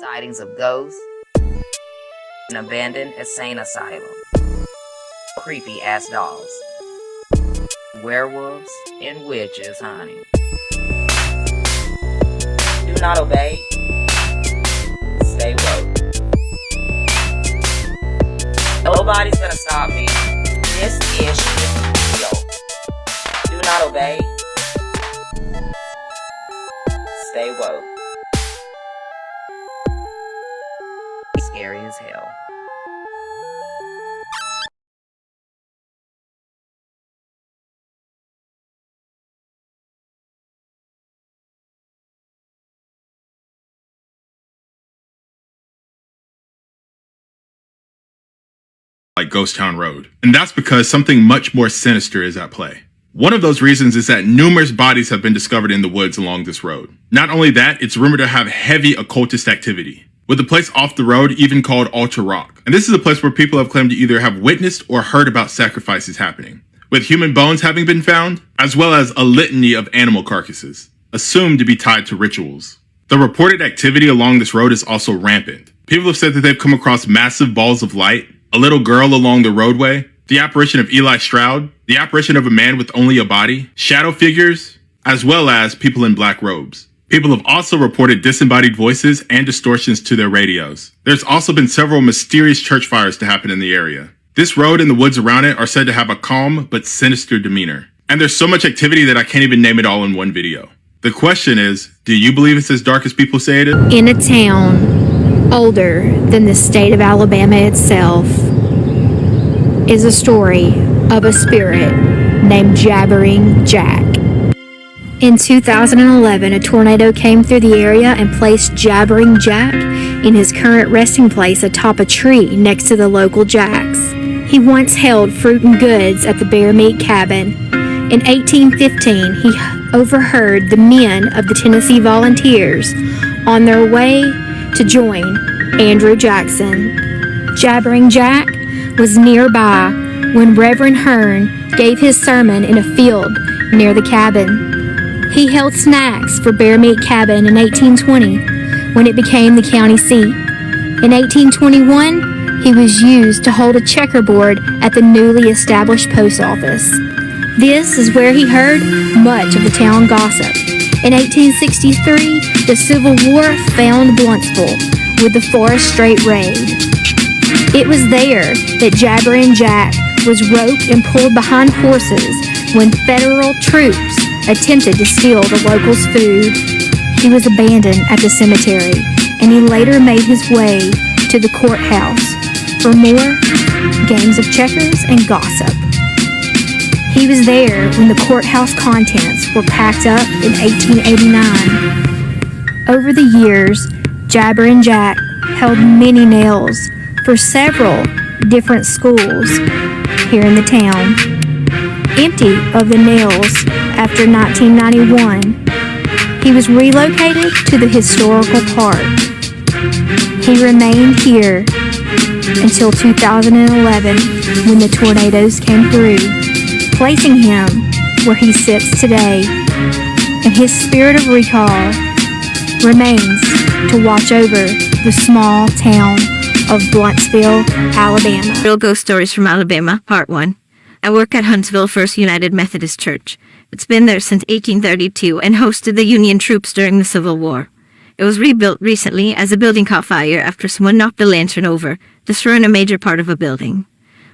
sightings of ghosts, an abandoned insane asylum, creepy ass dolls, werewolves, and witches, honey. Do not obey. Stay woke. Nobody's gonna stop me. This is real. Do not obey. Stay woke. Scary as hell. Like Ghost Town Road. And that's because something much more sinister is at play. One of those reasons is that numerous bodies have been discovered in the woods along this road. Not only that, it's rumored to have heavy occultist activity, with the place off the road even called Altar Rock. And this is a place where people have claimed to either have witnessed or heard about sacrifices happening, with human bones having been found, as well as a litany of animal carcasses, assumed to be tied to rituals. The reported activity along this road is also rampant. People have said that they've come across massive balls of light, a little girl along the roadway, the apparition of Eli Stroud, the apparition of a man with only a body, shadow figures, as well as people in black robes. People have also reported disembodied voices and distortions to their radios. There's also been several mysterious church fires to happen in the area. This road and the woods around it are said to have a calm but sinister demeanor. And there's so much activity that I can't even name it all in one video. The question is, do you believe it's as dark as people say it is? In a town older than the state of Alabama itself is a story of a spirit named Jabbering Jack. In 2011, a tornado came through the area and placed Jabbering Jack in his current resting place atop a tree next to the local Jacks. He once held fruit and goods at the Bear Meat Cabin. In 1815, he overheard the men of the Tennessee Volunteers on their way to join Andrew Jackson. Jabbering Jack was nearby when Reverend Hearn gave his sermon in a field near the cabin. He held snacks for Bear Meat Cabin in 1820 when it became the county seat. In 1821, he was used to hold a checkerboard at the newly established post office. This is where he heard much of the town gossip. In 1863, the Civil War found Bluntsville with the Forest Strait Raid. It was there that Jabbering Jack was roped and pulled behind horses when federal troops attempted to steal the locals' food. He was abandoned at the cemetery, and he later made his way to the courthouse for more games of checkers and gossip. He was there when the courthouse contents were packed up in 1889. Over the years, Jabbering Jack held many nails for several different schools here in the town. Empty of the nails after 1991, he was relocated to the historical park. He remained here until 2011 when the tornadoes came through, placing him where he sits today. And his spirit of recall remains to watch over the small town of Bluntsville, Alabama. Real Ghost Stories from Alabama, Part 1. I work at Huntsville First United Methodist Church. It's been there since 1832 and hosted the Union troops during the Civil War. It was rebuilt recently as a building caught fire after someone knocked the lantern over, destroying a major part of a building.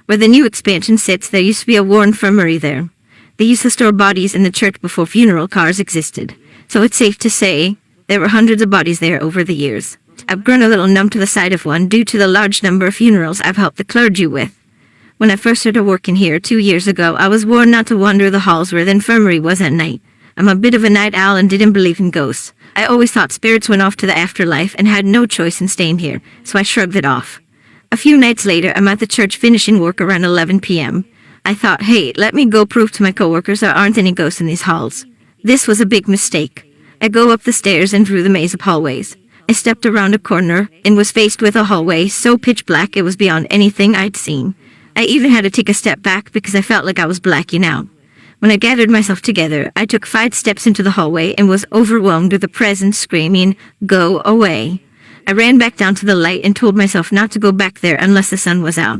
Where the new expansion sits, there used to be a war infirmary there. They used to store bodies in the church before funeral cars existed, so it's safe to say there were hundreds of bodies there over the years. I've grown a little numb to the sight of one due to the large number of funerals I've helped the clergy with. When I first started working here 2 years ago, I was warned not to wander the halls where the infirmary was at night. I'm a bit of a night owl and didn't believe in ghosts. I always thought spirits went off to the afterlife and had no choice in staying here, so I shrugged it off. A few nights later, I'm at the church finishing work around 11 p.m. I thought, hey, let me go prove to my coworkers there aren't any ghosts in these halls. This was a big mistake. I go up the stairs and through the maze of hallways. I stepped around a corner and was faced with a hallway so pitch black it was beyond anything I'd seen. I even had to take a step back because I felt like I was blacking out. When I gathered myself together, I took 5 steps into the hallway and was overwhelmed with a presence screaming, "Go away." I ran back down to the light and told myself not to go back there unless the sun was out.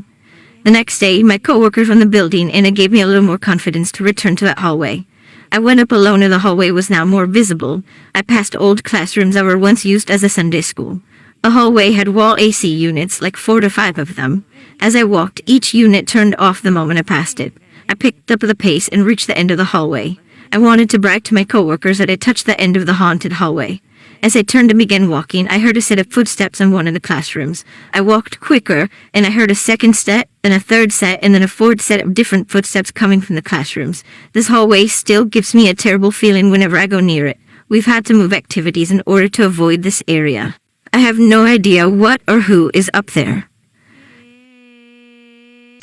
The next day, my coworker from the building, and it gave me a little more confidence to return to that hallway. I went up alone and the hallway was now more visible. I passed old classrooms that were once used as a Sunday school. The hallway had wall AC units, like 4 to 5 of them. As I walked, each unit turned off the moment I passed it. I picked up the pace and reached the end of the hallway. I wanted to brag to my coworkers that I touched the end of the haunted hallway. As I turned and began walking, I heard a set of footsteps in one of the classrooms. I walked quicker, and I heard a second set, then a third set, and then a fourth set of different footsteps coming from the classrooms. This hallway still gives me a terrible feeling whenever I go near it. We've had to move activities in order to avoid this area. I have no idea what or who is up there.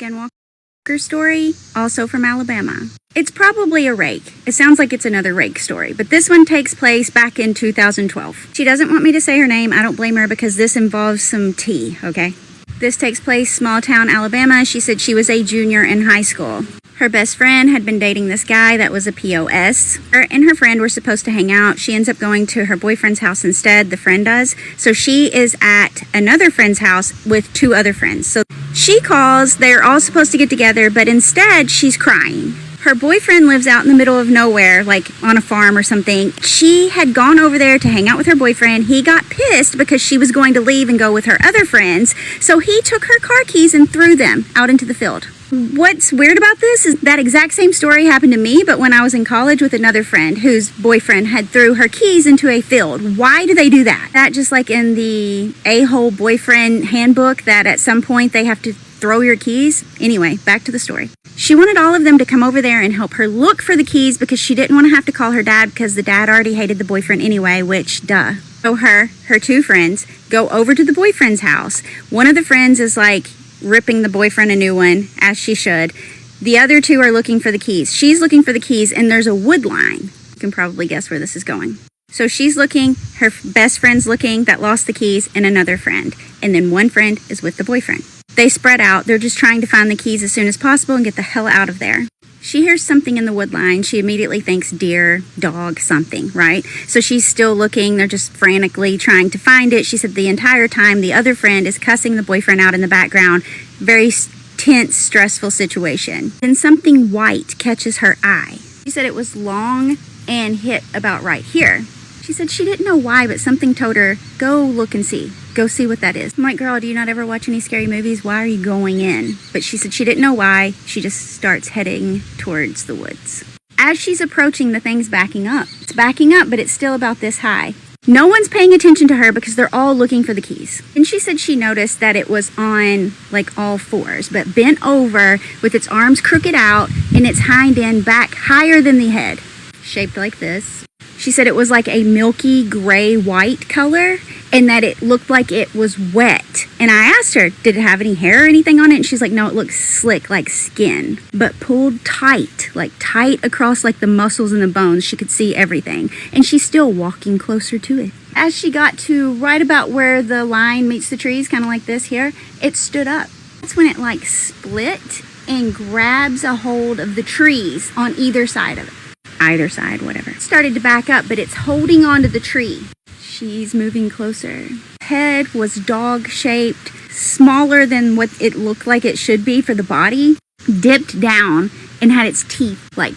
Walker story, also from Alabama. It's probably a rake. It sounds like it's another rake story, but this one takes place back in 2012. She doesn't want me to say her name. I don't blame her because this involves some tea, okay? This takes place small town Alabama. She said she was a junior in high school. Her best friend had been dating this guy that was a POS. Her and her friend were supposed to hang out. She ends up going to her boyfriend's house instead, the friend does. So she is at another friend's house with 2 other friends. So she calls, they're all supposed to get together, but instead she's crying. Her boyfriend lives out in the middle of nowhere, like on a farm or something. She had gone over there to hang out with her boyfriend. He got pissed because she was going to leave and go with her other friends. So he took her car keys and threw them out into the field. What's weird about this is that exact same story happened to me, but when I was in college with another friend whose boyfriend had threw her keys into a field. Why do they do that? That just like in the a-hole boyfriend handbook that at some point they have to throw your keys? Anyway, back to the story. She wanted all of them to come over there and help her look for the keys because she didn't want to have to call her dad because the dad already hated the boyfriend anyway, which, duh. So her 2 friends go over to the boyfriend's house. One of the friends is like ripping the boyfriend a new one, as she should. The other 2 are looking for the keys. She's looking for the keys, and there's a wood line. You can probably guess where this is going. So she's looking, her best friend's looking that lost the keys, and another friend. And then one friend is with the boyfriend. They spread out. They're just trying to find the keys as soon as possible and get the hell out of there. She hears something in the wood line. She immediately thinks deer, dog, something, right? So she's still looking. They're just frantically trying to find it. She said the entire time the other friend is cussing the boyfriend out in the background. Very tense, stressful situation. Then something white catches her eye. She said it was long and hit about right here. She said she didn't know why, but something told her, go look and see. Go see what that is. I'm like, girl, do you not ever watch any scary movies? Why are you going in? But she said she didn't know why. She just starts heading towards the woods. As she's approaching, the thing's backing up. It's backing up, but it's still about this high. No one's paying attention to her because they're all looking for the keys. And she said she noticed that it was on like all 4s, but bent over with its arms crooked out and its hind end back higher than the head. Shaped like this. She said it was like a milky gray-white color and that it looked like it was wet. And I asked her, did it have any hair or anything on it? And she's like, no, it looks slick like skin, but pulled tight, like tight across like the muscles and the bones. She could see everything. And she's still walking closer to it. As she got to right about where the line meets the trees, kind of like this here, it stood up. That's when it like split and grabs a hold of the trees on either side of it. Either side, whatever. It started to back up, but it's holding onto the tree. She's moving closer. Head was dog-shaped, smaller than what it looked like it should be for the body, dipped down and had its teeth like.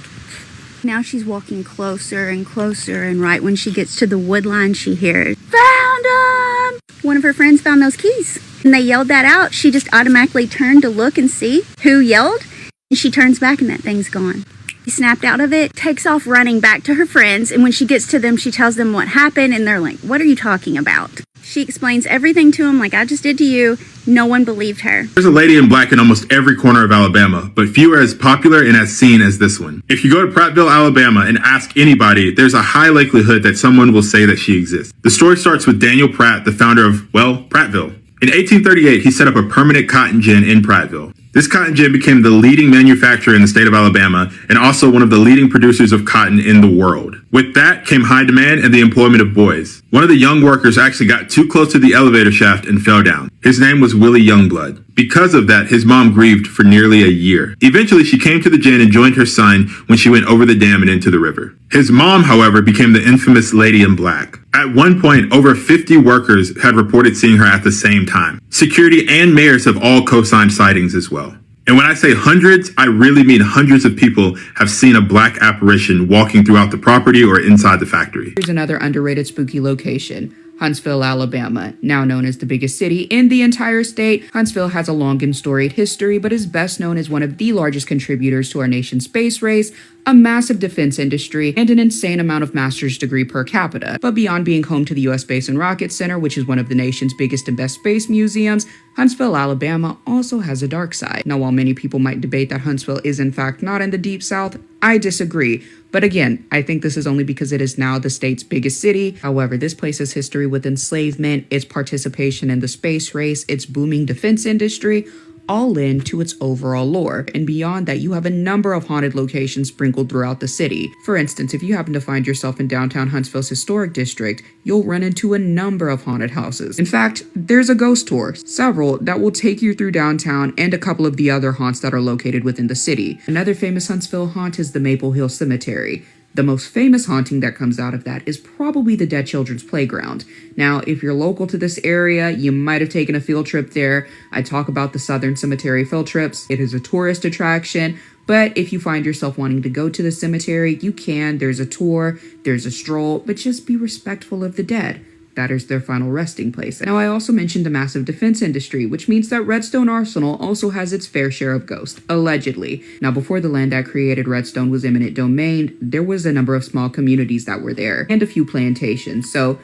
Now she's walking closer and closer, and right when she gets to the wood line, she hears, "Found them!" One of her friends found those keys. And they yelled that out. She just automatically turned to look and see who yelled, and she turns back and that thing's gone. She snapped out of it, takes off running back to her friends, and when she gets to them, she tells them what happened, and they're like, what are you talking about? She explains everything to them like I just did to you. No one believed her. There's a lady in black in almost every corner of Alabama, but few are as popular and as seen as this one. If you go to Prattville, Alabama and ask anybody, there's a high likelihood that someone will say that she exists. The story starts with Daniel Pratt, the founder of, well, Prattville. In 1838, he set up a permanent cotton gin in Prattville. This cotton gin became the leading manufacturer in the state of Alabama and also one of the leading producers of cotton in the world. With that came high demand and the employment of boys. One of the young workers actually got too close to the elevator shaft and fell down. His name was Willie Youngblood. Because of that, his mom grieved for nearly a year. Eventually, she came to the gin and joined her son when she went over the dam and into the river. His mom, however, became the infamous Lady in Black. At one point, over 50 workers had reported seeing her at the same time. Security and mayors have all co-signed sightings as well. And when I say hundreds, I really mean hundreds of people have seen a black apparition walking throughout the property or inside the factory. Here's another underrated spooky location. Huntsville, Alabama. Now known as the biggest city in the entire state, Huntsville has a long and storied history, but is best known as one of the largest contributors to our nation's space race, a massive defense industry, and an insane amount of master's degree per capita. But beyond being home to the U.S. Space and Rocket Center, which is one of the nation's biggest and best space museums, Huntsville, Alabama also has a dark side. Now, while many people might debate that Huntsville is in fact not in the Deep South, I disagree. But again, I think this is only because it is now the state's biggest city. However, this place's history with enslavement, its participation in the space race, its booming defense industry, all into its overall lore. And beyond that, you have a number of haunted locations sprinkled throughout the city. For instance, if you happen to find yourself in downtown Huntsville's historic district, you'll run into a number of haunted houses. In fact, there's a ghost tour, several, that will take you through downtown and a couple of the other haunts that are located within the city. Another famous Huntsville haunt is the Maple Hill Cemetery. The most famous haunting that comes out of that is probably the Dead Children's Playground. Now, if you're local to this area, you might have taken a field trip there. I talk about the Southern Cemetery field trips. It is a tourist attraction, but if you find yourself wanting to go to the cemetery, you can. There's a tour, there's a stroll, but just be respectful of the dead. That is their final resting place. Now, I also mentioned the massive defense industry, which means that Redstone Arsenal also has its fair share of ghosts, allegedly. Now, before the land act created Redstone was eminent domain, there was a number of small communities that were there, and a few plantations, so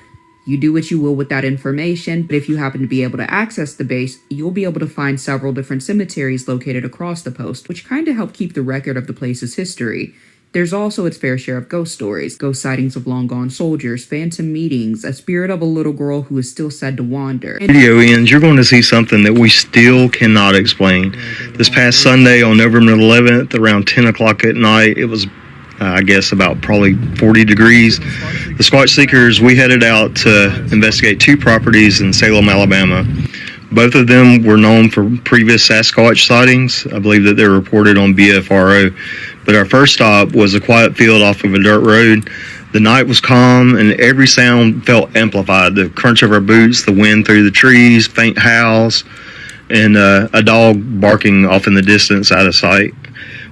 you do what you will with that information, but if you happen to be able to access the base, you'll be able to find several different cemeteries located across the post, which kind of help keep the record of the place's history. There's also its fair share of ghost stories, ghost sightings of long-gone soldiers, phantom meetings, a spirit of a little girl who is still said to wander. Video ends, you're going to see something that we still cannot explain. This past Sunday on November 11th, around 10 o'clock at night, it was, I guess, about probably 40 degrees. The Squatch Seekers, we headed out to investigate two properties in Salem, Alabama. Both of them were known for previous Sasquatch sightings. I believe that they're reported on BFRO. But our first stop was a quiet field off of a dirt road. The night was calm and every sound felt amplified. The crunch of our boots, the wind through the trees, faint howls, and a dog barking off in the distance out of sight.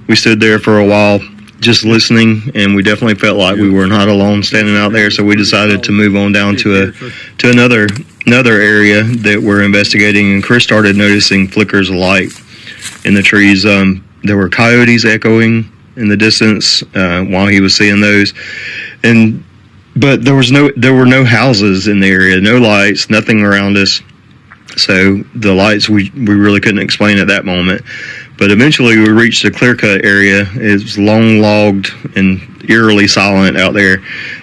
We stood there for a while just listening, and we definitely felt like we were not alone standing out there, so we decided to move on down to another area that we're investigating, and Chris started noticing flickers of light in the trees. There were coyotes echoing in the distance while he was seeing those, but there were no houses in the area, no lights, nothing around us. So the lights we really couldn't explain at that moment. But eventually we reached a clear-cut area. It was long logged and eerily silent out there.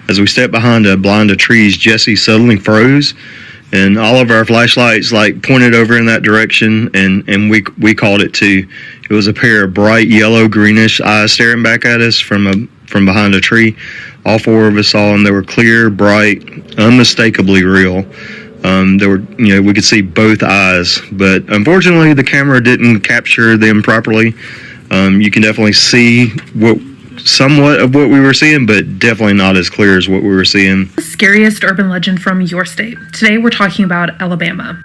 As we stepped behind a blind of trees, Jesse suddenly froze, and all of our flashlights pointed over in that direction, and we called it too. It was a pair of bright yellow greenish eyes staring back at us from behind a tree. All four of us saw them. They were clear, bright, unmistakably real. We could see both eyes, but unfortunately the camera didn't capture them properly. You can definitely see somewhat of what we were seeing, but definitely not as clear as what we were seeing. The scariest urban legend from your state. Today we're talking about Alabama.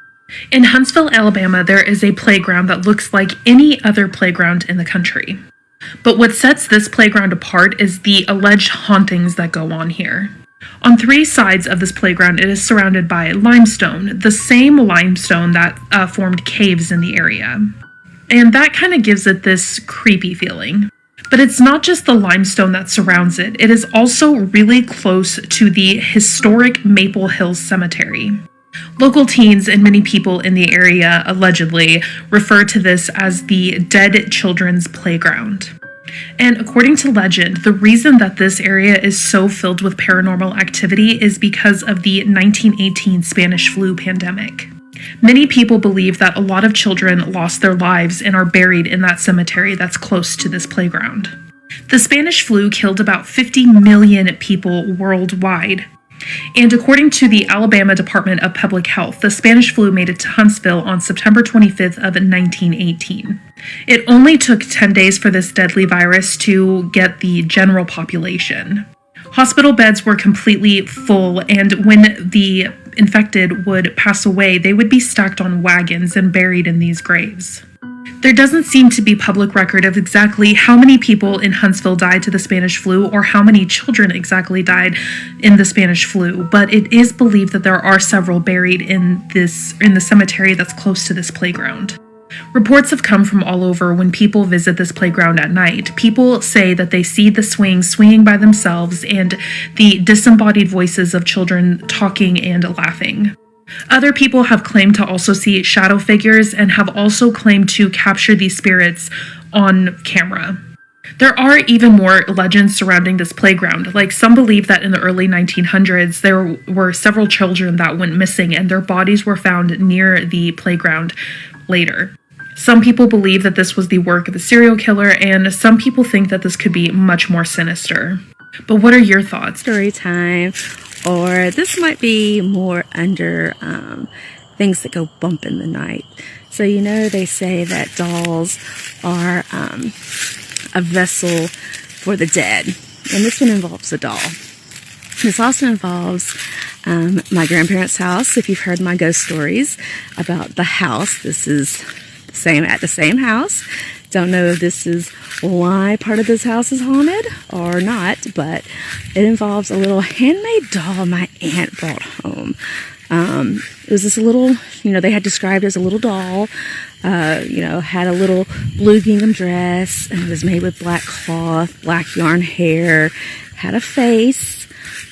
In Huntsville, Alabama, there is a playground that looks like any other playground in the country. But what sets this playground apart is the alleged hauntings that go on here. On three sides of this playground, it is surrounded by limestone, the same limestone that formed caves in the area. And that kind of gives it this creepy feeling. But it's not just the limestone that surrounds it, it is also really close to the historic Maple Hill Cemetery. Local teens and many people in the area allegedly refer to this as the Dead Children's Playground. And according to legend, the reason that this area is so filled with paranormal activity is because of the 1918 Spanish flu pandemic. Many people believe that a lot of children lost their lives and are buried in that cemetery that's close to this playground. The Spanish flu killed about 50 million people worldwide. And according to the Alabama Department of Public Health, the Spanish flu made it to Huntsville on September 25th of 1918. It only took 10 days for this deadly virus to get the general population. Hospital beds were completely full, and when the infected would pass away, they would be stacked on wagons and buried in these graves. There doesn't seem to be public record of exactly how many people in Huntsville died to the Spanish flu or how many children exactly died in the Spanish flu, but it is believed that there are several buried in the cemetery that's close to this playground. Reports have come from all over when people visit this playground at night. People say that they see the swings swinging by themselves and the disembodied voices of children talking and laughing. Other people have claimed to also see shadow figures and have also claimed to capture these spirits on camera. There are even more legends surrounding this playground. Like, some believe that in the early 1900s, there were several children that went missing and their bodies were found near the playground later. Some people believe that this was the work of a serial killer, and some people think that this could be much more sinister. But what are your thoughts? Story time, or this might be more under things that go bump in the night. So, they say that dolls are a vessel for the dead, and this one involves a doll. This also involves my grandparents' house. If you've heard my ghost stories about the house, this is at the same house. Don't know if this is why part of this house is haunted or not, but it involves a little handmade doll my aunt brought home. It was this little, they had described as a little doll, had a little blue gingham dress, and it was made with black cloth, black yarn hair, had a face,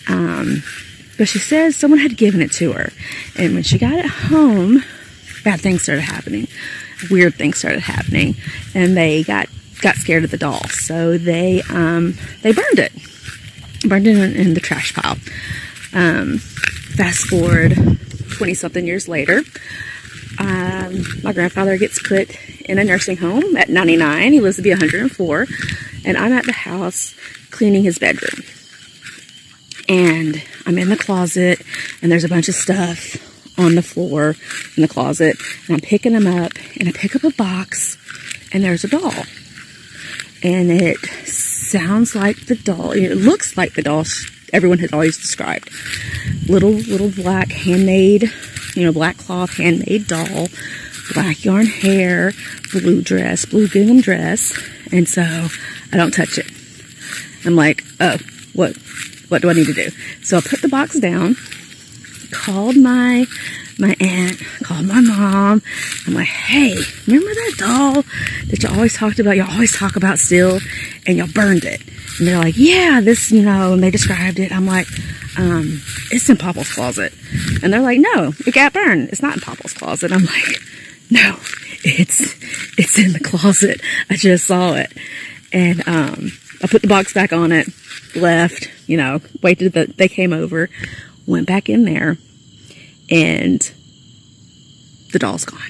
but she says someone had given it to her. And when she got it home, bad things started happening. Weird things started happening, and they got scared of the doll, so they burned it in the trash pile. Fast forward 20-something years later, my grandfather gets put in a nursing home at 99. He lives to be 104, and I'm at the house cleaning his bedroom, and I'm in the closet, and there's a bunch of stuff on the floor in the closet, and I'm picking them up, and I pick up a box, and there's a doll, and it sounds like the doll, it looks like the doll everyone had always described. Little black handmade, black cloth handmade doll, black yarn hair, blue gingham dress, and so I don't touch it. I'm like, oh, what do I need to do? So I put the box down, called my aunt, called my mom. I'm like, hey, remember that doll that you always talked about, you always talk about still, and you burned it? And they're like, yeah, this, and they described it. I'm like, it's in Papa's closet. And they're like, no, it got burned. It's not in Papa's closet. I'm like, no, it's in the closet. I just saw it. And I put the box back on it, left, waited that they came over, went back in there, and the doll's gone.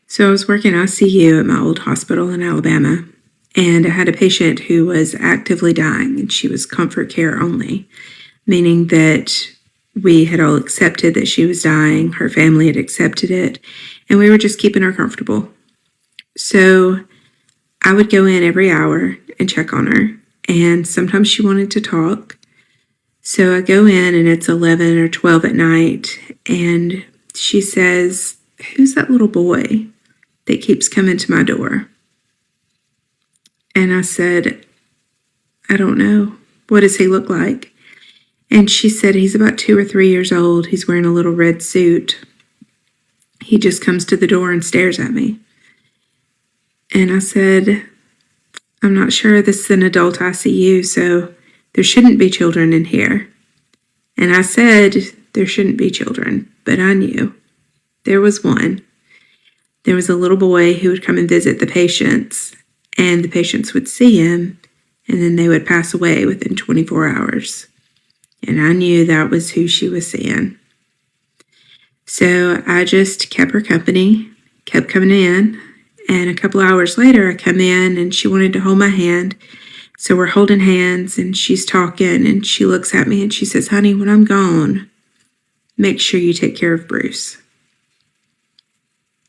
So I was working ICU at my old hospital in Alabama, and I had a patient who was actively dying, and she was comfort care only, meaning that we had all accepted that she was dying, her family had accepted it, and we were just keeping her comfortable. So I would go in every hour and check on her, and sometimes she wanted to talk. So I go in, and it's 11 or 12 at night, and she says, who's that little boy that keeps coming to my door? And I said, I don't know. What does he look like? And she said, he's about 2 or 3 years old. He's wearing a little red suit. He just comes to the door and stares at me. And I said, I'm not sure, this is an adult ICU, so there shouldn't be children in here. And I said there shouldn't be children, but I knew. There was one. There was a little boy who would come and visit the patients, and the patients would see him, and then they would pass away within 24 hours. And I knew that was who she was seeing. So I just kept her company, kept coming in, and a couple hours later I come in, and she wanted to hold my hand. So we're holding hands and she's talking and she looks at me and she says, honey, when I'm gone, make sure you take care of Bruce.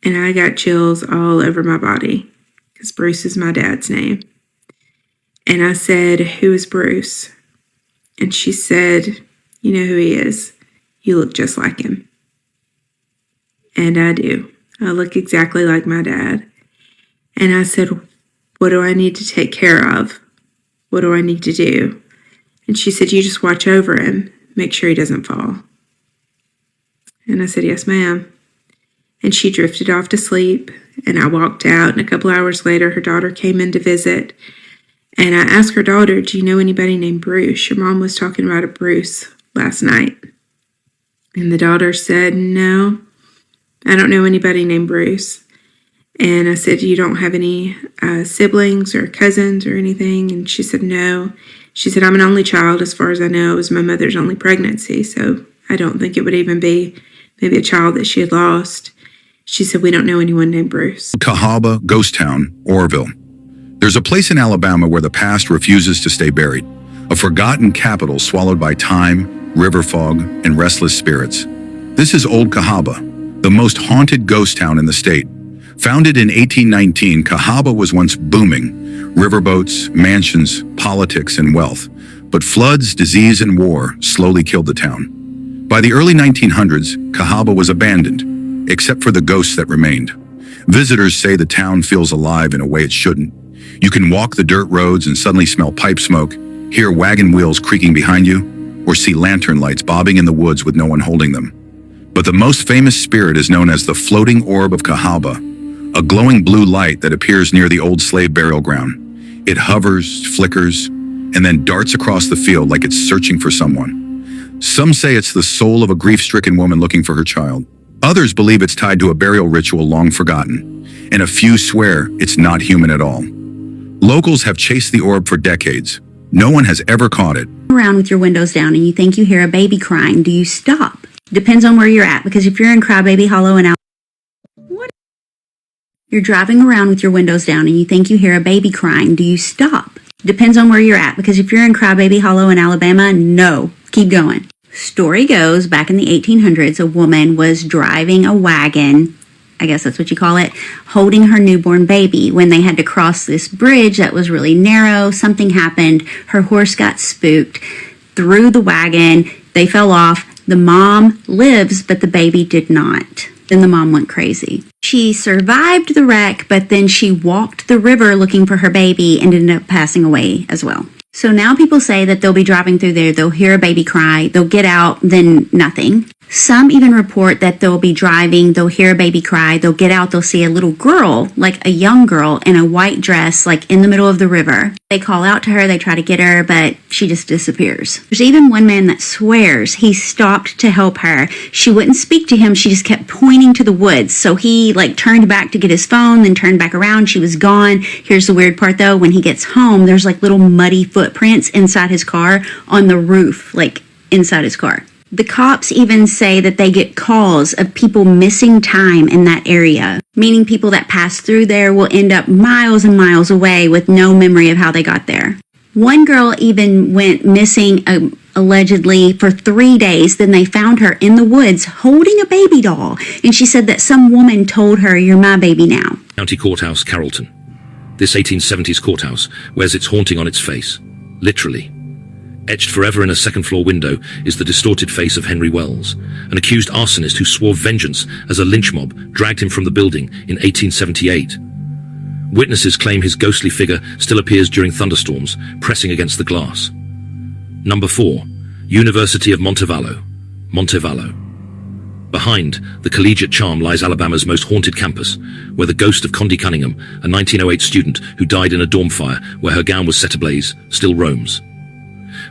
And I got chills all over my body because Bruce is my dad's name. And I said, who is Bruce? And she said, you know who he is. You look just like him. And I do. I look exactly like my dad. And I said, what do I need to take care of? What do I need to do? And she said, you just watch over him. Make sure he doesn't fall. And I said, yes, ma'am. And she drifted off to sleep. And I walked out. And a couple hours later, her daughter came in to visit. And I asked her daughter, do you know anybody named Bruce? Your mom was talking about a Bruce last night. And the daughter said, no, I don't know anybody named Bruce. And I said, you don't have any siblings or cousins or anything? And she said, no. She said, I'm an only child. As far as I know, it was my mother's only pregnancy. So I don't think it would even be maybe a child that she had lost. She said, we don't know anyone named Bruce. Cahaba, Ghost Town, Orville. There's a place in Alabama where the past refuses to stay buried. A forgotten capital swallowed by time, river fog, and restless spirits. This is Old Cahaba, the most haunted ghost town in the state. Founded in 1819, Cahaba was once booming. Riverboats, mansions, politics, and wealth. But floods, disease, and war slowly killed the town. By the early 1900s, Cahaba was abandoned, except for the ghosts that remained. Visitors say the town feels alive in a way it shouldn't. You can walk the dirt roads and suddenly smell pipe smoke, hear wagon wheels creaking behind you, or see lantern lights bobbing in the woods with no one holding them. But the most famous spirit is known as the Floating Orb of Cahaba, a glowing blue light that appears near the old slave burial ground. It hovers, flickers, and then darts across the field like it's searching for someone. Some say it's the soul of a grief-stricken woman looking for her child. Others believe it's tied to a burial ritual long forgotten, and a few swear it's not human at all. Locals have chased the orb for decades. No one has ever caught it. Around with your windows down and you think you hear a baby crying, do you stop? Depends on where you're at, because if you're in Crybaby Hollow and out, what? You're driving around with your windows down and you think you hear a baby crying, do you stop? Depends on where you're at, because if you're in Crybaby Hollow in Alabama, no, keep going. Story goes, back in the 1800s, a woman was driving a wagon, I guess that's what you call it, holding her newborn baby. When they had to cross this bridge that was really narrow, something happened. Her horse got spooked, threw the wagon, they fell off. The mom lives, but the baby did not. Then the mom went crazy. She survived the wreck, but then she walked the river looking for her baby and ended up passing away as well. So now people say that they'll be driving through there, they'll hear a baby cry, they'll get out, then nothing. Some even report that they'll be driving, they'll hear a baby cry, they'll get out, they'll see a little girl, like a young girl in a white dress, like in the middle of the river. They call out to her, they try to get her, but she just disappears. There's even one man that swears he stopped to help her. She wouldn't speak to him, she just kept pointing to the woods. So he turned back to get his phone, then turned back around, she was gone. Here's the weird part though, when he gets home, there's little muddy footprints inside his car on the roof, inside his car. The cops even say that they get calls of people missing time in that area, meaning people that pass through there will end up miles and miles away with no memory of how they got there. One girl even went missing allegedly for 3 days. Then they found her in the woods holding a baby doll. And she said that some woman told her, "You're my baby now." County Courthouse, Carrollton. This 1870s courthouse wears its haunting on its face, literally. Etched forever in a second-floor window is the distorted face of Henry Wells, an accused arsonist who swore vengeance as a lynch mob dragged him from the building in 1878. Witnesses claim his ghostly figure still appears during thunderstorms, pressing against the glass. Number 4. University of Montevallo. Montevallo. Behind the collegiate charm lies Alabama's most haunted campus, where the ghost of Condi Cunningham, a 1908 student who died in a dorm fire where her gown was set ablaze, still roams.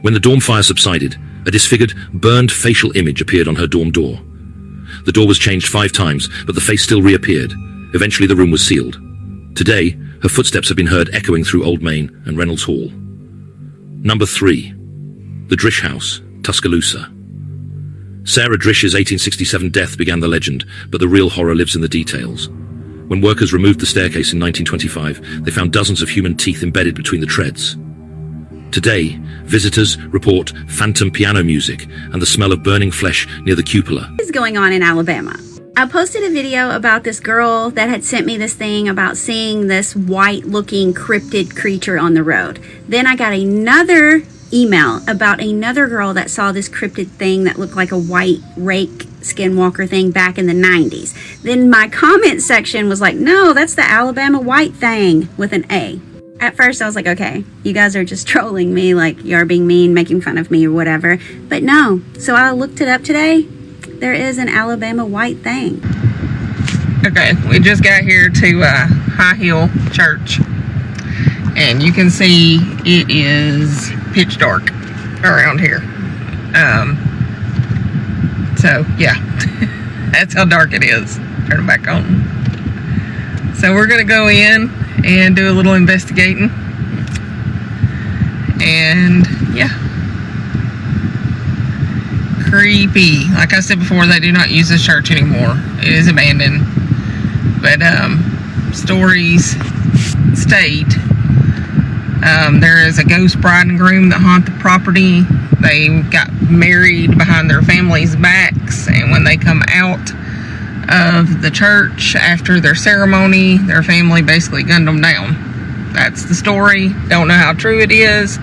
When the dorm fire subsided, a disfigured, burned facial image appeared on her dorm door. The door was changed 5 times, but the face still reappeared. Eventually the room was sealed. Today, her footsteps have been heard echoing through Old Main and Reynolds Hall. Number 3. The Drish House, Tuscaloosa. Sarah Drish's 1867 death began the legend, but the real horror lives in the details. When workers removed the staircase in 1925, they found dozens of human teeth embedded between the treads. Today, visitors report phantom piano music and the smell of burning flesh near the cupola. What is going on in Alabama? I posted a video about this girl that had sent me this thing about seeing this white-looking cryptid creature on the road. Then I got another email about another girl that saw this cryptid thing that looked like a white rake skinwalker thing back in the 90s. Then my comment section was like, no, that's the Alabama white thing with an A. At first I was like, okay, you guys are just trolling me, like you're being mean, making fun of me or whatever. But no, so I looked it up today. There is an Alabama white thing. Okay, we just got here to High Hill Church, and you can see it is pitch dark around here. So yeah, that's how dark it is. Turn it back on. So we're gonna go in and do a little investigating, and yeah, creepy. Like I said before, they do not use this church anymore. It is abandoned, but stories state there is a ghost bride and groom that haunt the property. They got married behind their families' backs, and when they come out of the church after their ceremony, their family basically gunned them down. That's the story. Don't know how true it is.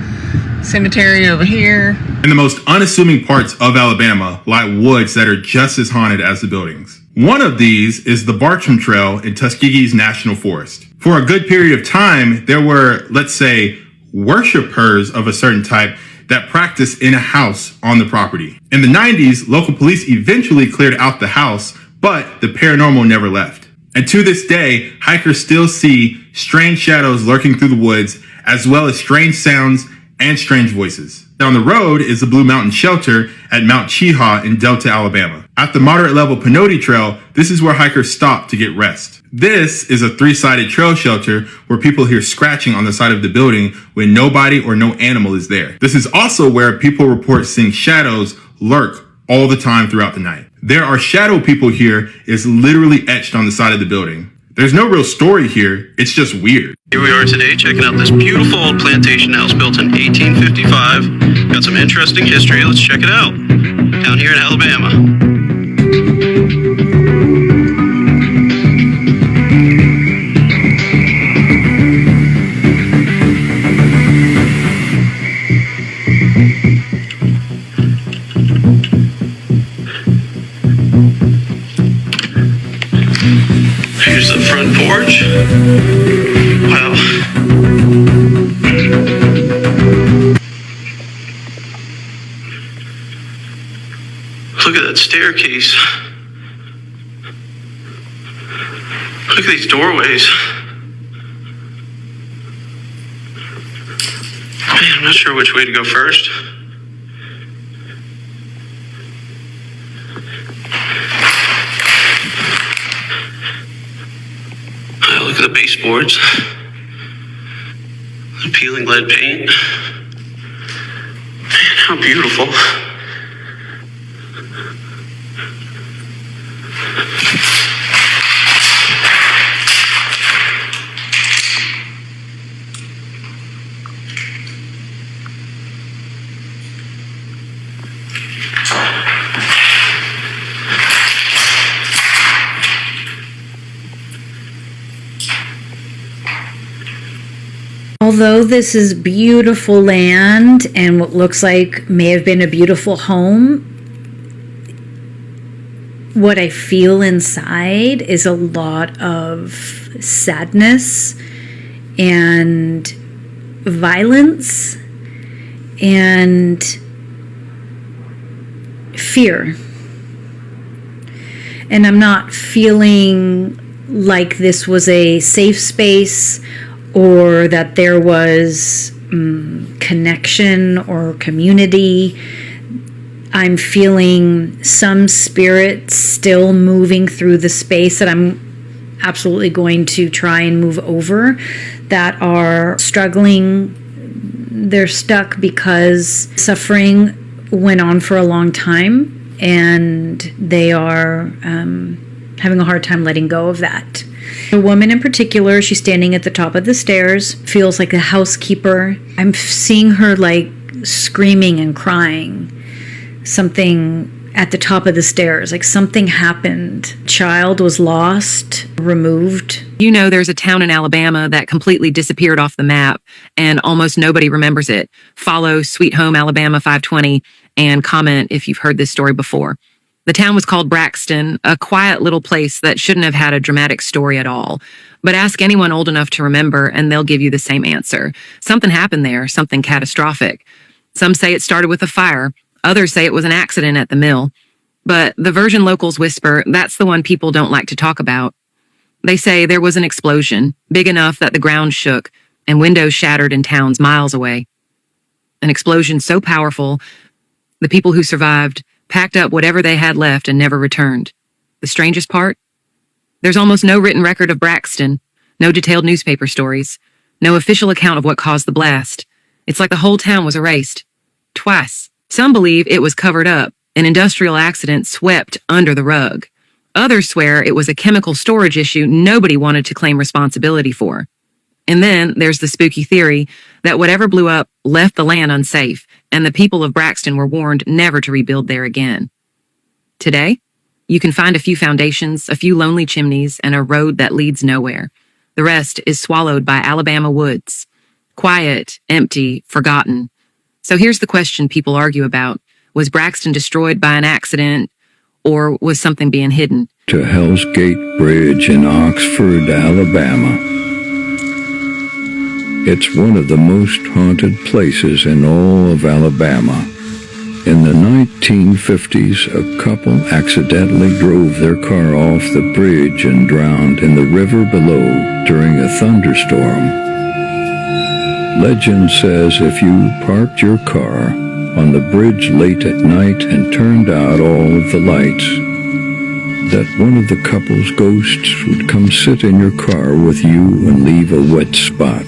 Cemetery over here. In the most unassuming parts of Alabama lie woods that are just as haunted as the buildings. One of these is the Bartram Trail in Tuskegee's National Forest. For a good period of time, there were, let's say, worshipers of a certain type that practiced in a house on the property. In the 90s, local police eventually cleared out the house, but the paranormal never left. And to this day, hikers still see strange shadows lurking through the woods, as well as strange sounds and strange voices. Down the road is the Blue Mountain Shelter at Mount Cheaha in Delta, Alabama. At the moderate level Pinote Trail, this is where hikers stop to get rest. This is a 3-sided trail shelter where people hear scratching on the side of the building when nobody or no animal is there. This is also where people report seeing shadows lurk all the time throughout the night. There are shadow people here is literally etched on the side of the building. There's no real story here, it's just weird. Here we are today checking out this beautiful old plantation house built in 1855. Got some interesting history, let's check it out. Down here in Alabama. Here's the front porch. Wow. Look at that staircase. Look at these doorways. Man, I'm not sure which way to go first. Look at the baseboards. The peeling lead paint. Man, how beautiful. Although this is beautiful land and what looks like may have been a beautiful home, what I feel inside is a lot of sadness and violence and fear. And I'm not feeling like this was a safe space or that there was connection or community. I'm feeling some spirits still moving through the space that I'm absolutely going to try and move over, that are struggling. They're stuck because suffering went on for a long time, and they are having a hard time letting go of that. A woman in particular, she's standing at the top of the stairs, feels like a housekeeper. I'm seeing her like screaming and crying. Something at the top of the stairs, like something happened. Child was lost, removed. You know, there's a town in Alabama that completely disappeared off the map and almost nobody remembers it. Follow Sweet Home Alabama 520 and comment if you've heard this story before. The town was called Braxton, a quiet little place that shouldn't have had a dramatic story at all. But ask anyone old enough to remember and they'll give you the same answer. Something happened there, something catastrophic. Some say it started with a fire. Others say it was an accident at the mill. But the version locals whisper, that's the one people don't like to talk about. They say there was an explosion, big enough that the ground shook and windows shattered in towns miles away. An explosion so powerful, the people who survived packed up whatever they had left and never returned. The strangest part? There's almost no written record of Braxton, no detailed newspaper stories, no official account of what caused the blast. It's like the whole town was erased. Twice. Some believe it was covered up, an industrial accident swept under the rug. Others swear it was a chemical storage issue nobody wanted to claim responsibility for. And then there's the spooky theory that whatever blew up left the land unsafe, and the people of Braxton were warned never to rebuild there again. Today, you can find a few foundations, a few lonely chimneys, and a road that leads nowhere. The rest is swallowed by Alabama woods. Quiet, empty, forgotten. So here's the question people argue about. Was Braxton destroyed by an accident, or was something being hidden? To Hell's Gate Bridge in Oxford, Alabama. It's one of the most haunted places in all of Alabama. In the 1950s, a couple accidentally drove their car off the bridge and drowned in the river below during a thunderstorm. Legend says if you parked your car on the bridge late at night and turned out all of the lights, that one of the couple's ghosts would come sit in your car with you and leave a wet spot.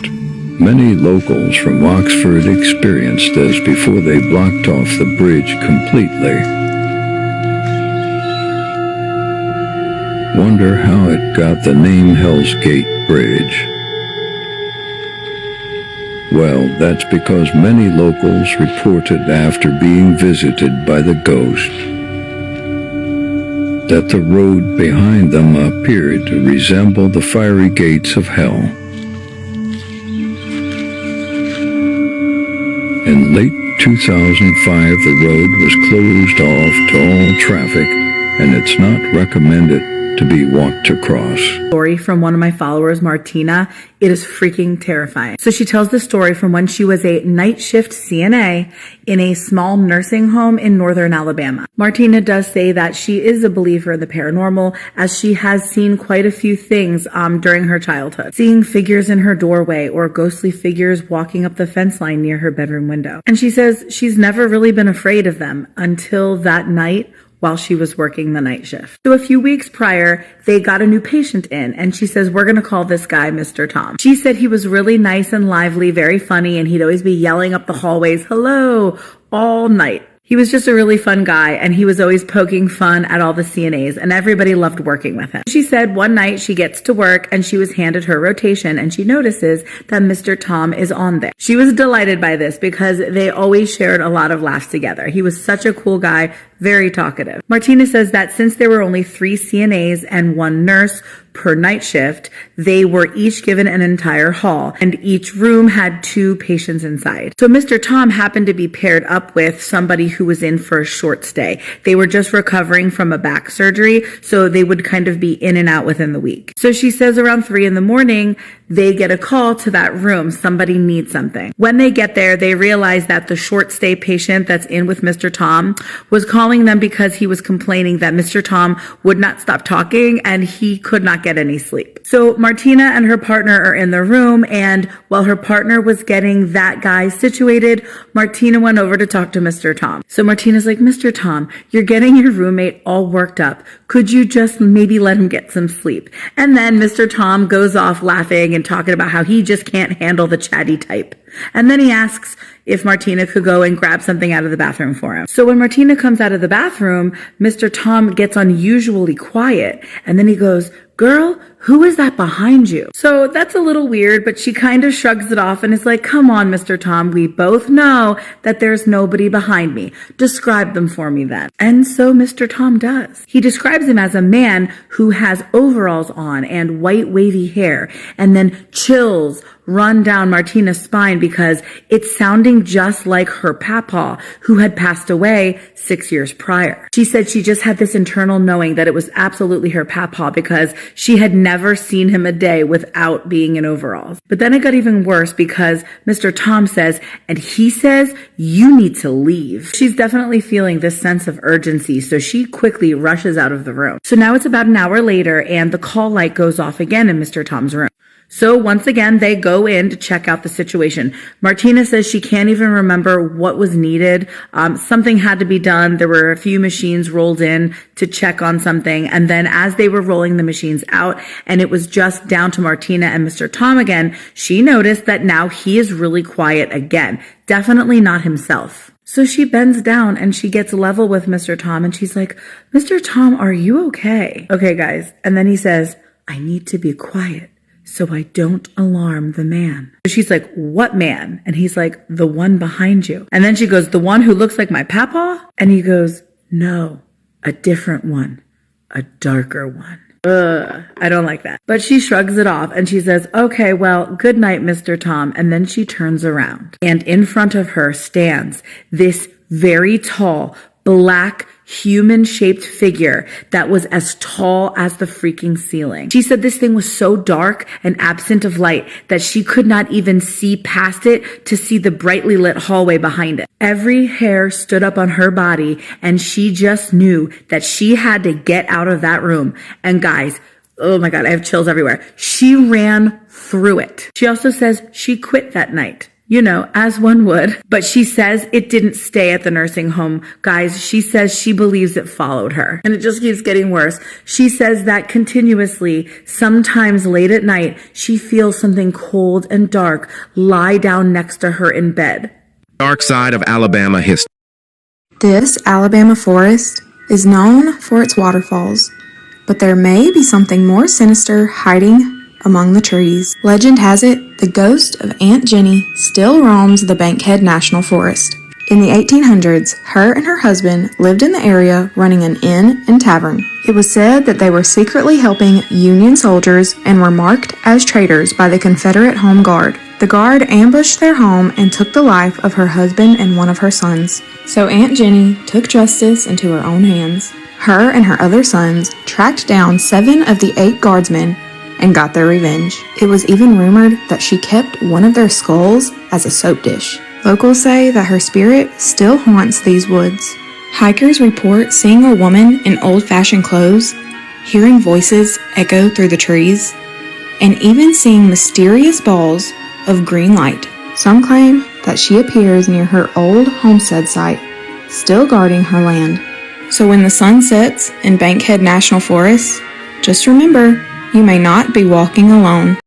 Many locals from Oxford experienced this before they blocked off the bridge completely. Wonder how it got the name Hell's Gate Bridge. Well, that's because many locals reported after being visited by the ghost that the road behind them appeared to resemble the fiery gates of hell. In late 2005, the road was closed off to all traffic, and it's not recommended to be walked across. Story from one of my followers, Martina. It is freaking terrifying. So she tells the story from when she was a night shift CNA in a small nursing home in northern Alabama. Martina does say that she is a believer in the paranormal, as she has seen quite a few things during her childhood. Seeing figures in her doorway or ghostly figures walking up the fence line near her bedroom window. And she says she's never really been afraid of them until that night while she was working the night shift. So a few weeks prior, they got a new patient in, and she says, we're going to call this guy Mr. Tom. She said he was really nice and lively, very funny, and he'd always be yelling up the hallways, hello, all night. He was just a really fun guy, and he was always poking fun at all the CNAs, and everybody loved working with him. She said one night she gets to work, and she was handed her rotation, and she notices that Mr. Tom is on there. She was delighted by this because they always shared a lot of laughs together. He was such a cool guy, very talkative. Martina says that since there were only 3 CNAs and 1 nurse per night shift, they were each given an entire hall, and each room had 2 patients inside. So Mr. Tom happened to be paired up with somebody who was in for a short stay. They were just recovering from a back surgery, so they would kind of be in and out within the week. So she says around 3 a.m, they get a call to that room. Somebody needs something. When they get there, they realize that the short stay patient that's in with Mr. Tom was calling them because he was complaining that Mr. Tom would not stop talking and he could not get any sleep. So Martina and her partner are in the room, and while her partner was getting that guy situated, Martina went over to talk to Mr. Tom. So Martina's like, Mr. Tom, you're getting your roommate all worked up. Could you just maybe let him get some sleep? And then Mr. Tom goes off laughing and talking about how he just can't handle the chatty type. And then he asks if Martina could go and grab something out of the bathroom for him. So when Martina comes out of the bathroom, Mr. Tom gets unusually quiet. And then he goes, "Girl, who is that behind you?" So that's a little weird, but she kind of shrugs it off and is like, "Come on, Mr. Tom, we both know that there's nobody behind me. Describe them for me then." And so Mr. Tom does. He describes him as a man who has overalls on and white wavy hair, and then chills run down Martina's spine because it's sounding just like her papa, who had passed away 6 years prior. She said she just had this internal knowing that it was absolutely her papa because she had never seen him a day without being in overalls. But then it got even worse because Mr. Tom says, and he says, "You need to leave." She's definitely feeling this sense of urgency, so she quickly rushes out of the room. So now it's about an hour later and the call light goes off again in Mr. Tom's room. So once again, they go in to check out the situation. Martina says she can't even remember what was needed. Something had to be done. There were a few machines rolled in to check on something. And then as they were rolling the machines out and it was just down to Martina and Mr. Tom again, she noticed that now he is really quiet again. Definitely not himself. So she bends down and she gets level with Mr. Tom and she's like, "Mr. Tom, are you okay?" "Okay, guys." And then he says, "I need to be quiet so I don't alarm the man." So she's like, "What man?" And he's like, "The one behind you." And then she goes, "The one who looks like my papa?" And he goes, "No, a different one, a darker one." I don't like that. But she shrugs it off and she says, "Okay, well, good night, Mr. Tom." And then she turns around and in front of her stands this very tall, black, human-shaped figure that was as tall as the freaking ceiling. She said this thing was so dark and absent of light that she could not even see past it to see the brightly lit hallway behind it. Every hair stood up on her body and she just knew that she had to get out of that room. And guys, oh my God, I have chills everywhere. She ran through it. She also says she quit that night. You know, as one would. But she says it didn't stay at the nursing home. Guys, she says she believes it followed her. And it just keeps getting worse. She says that continuously, sometimes late at night, she feels something cold and dark lie down next to her in bed. Dark side of Alabama history. This Alabama forest is known for its waterfalls, but there may be something more sinister hiding among the trees. Legend has it, the ghost of Aunt Jenny still roams the Bankhead National Forest. In the 1800s, her and her husband lived in the area running an inn and tavern. It was said that they were secretly helping Union soldiers and were marked as traitors by the Confederate Home Guard. The guard ambushed their home and took the life of her husband and one of her sons. So Aunt Jenny took justice into her own hands. Her and her other sons tracked down 7 of the 8 guardsmen and got their revenge. It was even rumored that she kept one of their skulls as a soap dish. Locals say that her spirit still haunts these woods. Hikers report seeing a woman in old-fashioned clothes, hearing voices echo through the trees, and even seeing mysterious balls of green light. Some claim that she appears near her old homestead site, still guarding her land. So when the sun sets in Bankhead National Forest, just remember, you may not be walking alone.